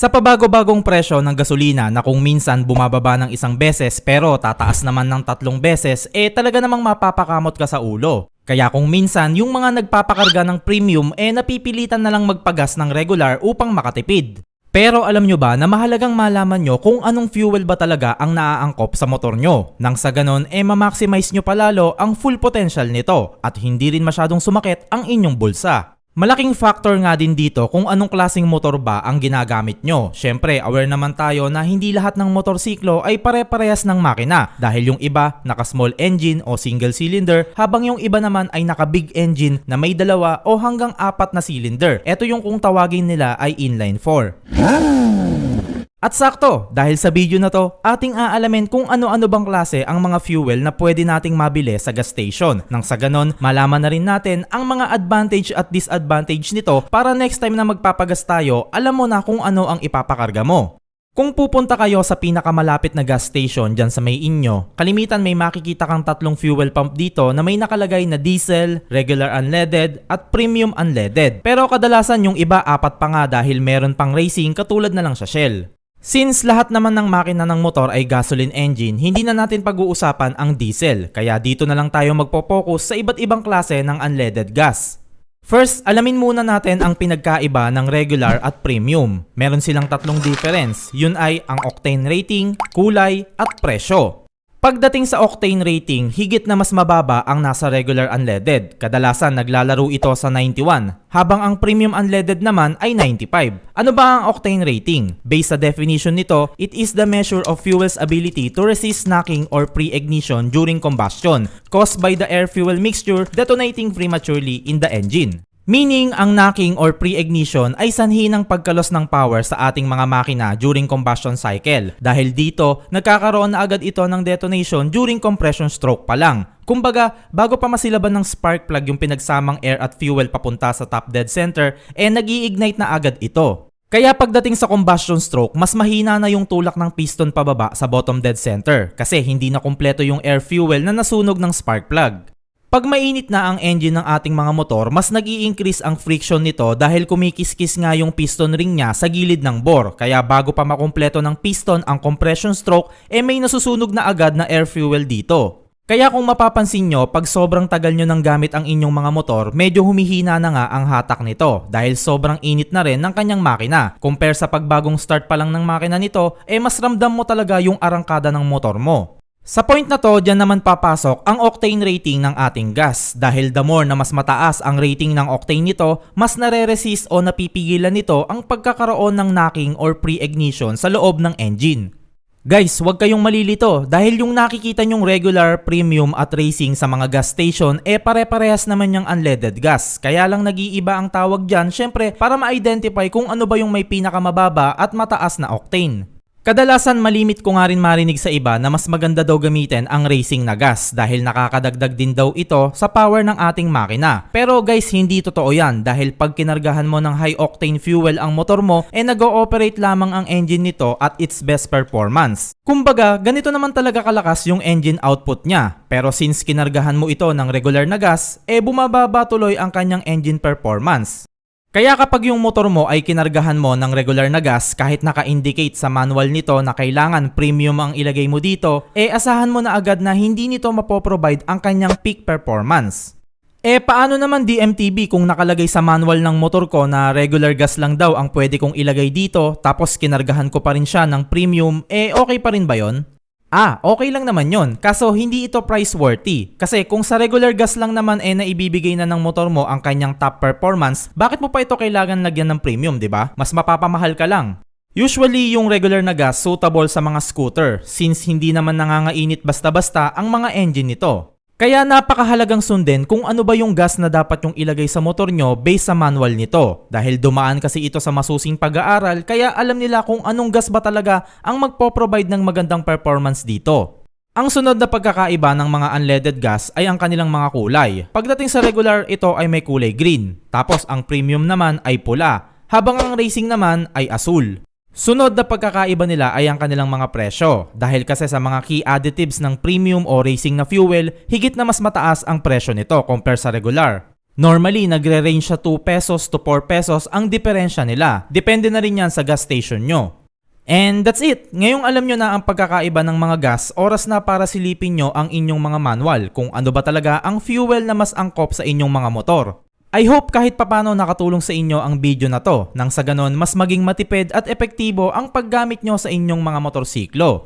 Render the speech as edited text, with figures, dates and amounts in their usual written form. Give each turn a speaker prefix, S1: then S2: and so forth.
S1: Sa pabago-bagong presyo ng gasolina na kung minsan bumababa ng isang beses pero tataas naman ng 3 beses, talaga namang mapapakamot ka sa ulo. Kaya kung minsan yung mga nagpapakarga ng premium napipilitan na lang magpagas ng regular upang makatipid. Pero alam nyo ba na mahalagang malaman nyo kung anong fuel ba talaga ang naaangkop sa motor nyo, nang sa ganon ma-maximize nyo palalo ang full potential nito at hindi rin masyadong sumakit ang inyong bulsa. Malaking factor nga din dito kung anong klaseng motor ba ang ginagamit nyo. Syempre, aware naman tayo na hindi lahat ng motorsiklo ay pare-parehas ng makina dahil yung iba naka-small engine o single cylinder habang yung iba naman ay naka-big engine na may 2 o hanggang 4 na cylinder. Ito yung kung tawagin nila ay inline 4. At sakto, dahil sa video na to, ating aalamin kung ano-ano bang klase ang mga fuel na pwede nating mabili sa gas station. Nang sa ganon, malaman na rin natin ang mga advantage at disadvantage nito para next time na magpapagas tayo, alam mo na kung ano ang ipapakarga mo. Kung pupunta kayo sa pinakamalapit na gas station dyan sa may inyo, kalimitan may makikita kang 3 fuel pump dito na may nakalagay na diesel, regular unleaded at premium unleaded. Pero kadalasan yung iba 4 pa nga dahil meron pang racing katulad na lang sa Shell. Since lahat naman ng makina ng motor ay gasoline engine, hindi na natin pag-uusapan ang diesel. Kaya dito na lang tayo magpo-focus sa iba't ibang klase ng unleaded gas. First, alamin muna natin ang pinagkaiba ng regular at premium. Meron silang 3 difference. Yun ay ang octane rating, kulay at presyo. Pagdating sa octane rating, higit na mas mababa ang nasa regular unleaded. Kadalasan naglalaro ito sa 91, habang ang premium unleaded naman ay 95. Ano ba ang octane rating? Based sa definition nito, it is the measure of fuel's ability to resist knocking or pre-ignition during combustion caused by the air-fuel mixture detonating prematurely in the engine. Meaning, ang knocking or pre-ignition ay sanhi ng pagkalos ng power sa ating mga makina during combustion cycle. Dahil dito, nagkakaroon na agad ito ng detonation during compression stroke pa lang. Kumbaga, bago pa masilaban ng spark plug yung pinagsamang air at fuel papunta sa top dead center, nag-i-ignite na agad ito. Kaya pagdating sa combustion stroke, mas mahina na yung tulak ng piston pababa sa bottom dead center kasi hindi na kumpleto yung air fuel na nasunog ng spark plug. Pag mainit na ang engine ng ating mga motor, mas nag-i-increase ang friction nito dahil kumikis-kis nga yung piston ring niya sa gilid ng bore. Kaya bago pa makumpleto ng piston ang compression stroke, may nasusunog na agad na air fuel dito. Kaya kung mapapansin nyo, pag sobrang tagal nyo nang gamit ang inyong mga motor, medyo humihina na nga ang hatak nito dahil sobrang init na rin ng kanyang makina. Compare sa pagbagong start pa lang ng makina nito, mas ramdam mo talaga yung arangkada ng motor mo. Sa point na to, dyan naman papasok ang octane rating ng ating gas dahil the more na mas mataas ang rating ng octane nito, mas nare-resist o napipigilan nito ang pagkakaroon ng knocking or pre-ignition sa loob ng engine. Guys, huwag kayong malilito dahil yung nakikita nyong regular, premium at racing sa mga gas station pare-parehas naman yung unleaded gas. Kaya lang nag-iiba ang tawag dyan syempre para ma-identify kung ano ba yung may pinakamababa at mataas na octane. Kadalasan malimit ko nga rin marinig sa iba na mas maganda daw gamitin ang racing na gas dahil nakakadagdag din daw ito sa power ng ating makina. Pero guys, hindi totoo yan dahil pag kinargahan mo ng high octane fuel ang motor mo, nag-ooperate lamang ang engine nito at its best performance. Kumbaga, ganito naman talaga kalakas yung engine output niya. Pero since kinargahan mo ito ng regular na gas, bumababa tuloy ang kanyang engine performance. Kaya kapag yung motor mo ay kinargahan mo ng regular na gas kahit naka-indicate sa manual nito na kailangan premium ang ilagay mo dito, asahan mo na agad na hindi nito mapoprovide ang kanyang peak performance. Paano naman DMTB kung nakalagay sa manual ng motor ko na regular gas lang daw ang pwede kong ilagay dito tapos kinargahan ko pa rin siya ng premium, okay pa rin ba yon? Okay lang naman yon. Kaso hindi ito price worthy. Kasi kung sa regular gas lang naman naibibigay na ng motor mo ang kanyang top performance, bakit mo pa ito kailangan lagyan ng premium, 'di ba? Mas mapapamahal ka lang. Usually yung regular na gas suitable sa mga scooter since hindi naman nangangainit basta-basta ang mga engine nito. Kaya napakahalagang sundin kung ano ba yung gas na dapat yung ilagay sa motor nyo based sa manual nito. Dahil dumaan kasi ito sa masusing pag-aaral kaya alam nila kung anong gas ba talaga ang magpo-provide ng magandang performance dito. Ang sunod na pagkakaiba ng mga unleaded gas ay ang kanilang mga kulay. Pagdating sa regular, ito ay may kulay green. Tapos ang premium naman ay pula. Habang ang racing naman ay asul. Sunod na pagkakaiba nila ay ang kanilang mga presyo dahil kasi sa mga key additives ng premium o racing na fuel, higit na mas mataas ang presyo nito compare sa regular. Normally, nagre-range siya 2 pesos to 4 pesos ang diferensya nila. Depende na rin yan sa gas station nyo. And that's it. Ngayong alam nyo na ang pagkakaiba ng mga gas, oras na para silipin nyo ang inyong mga manual kung ano ba talaga ang fuel na mas angkop sa inyong mga motor. I hope kahit papano nakatulong sa inyo ang video na to nang sa ganon mas maging matipid at epektibo ang paggamit nyo sa inyong mga motorsiklo.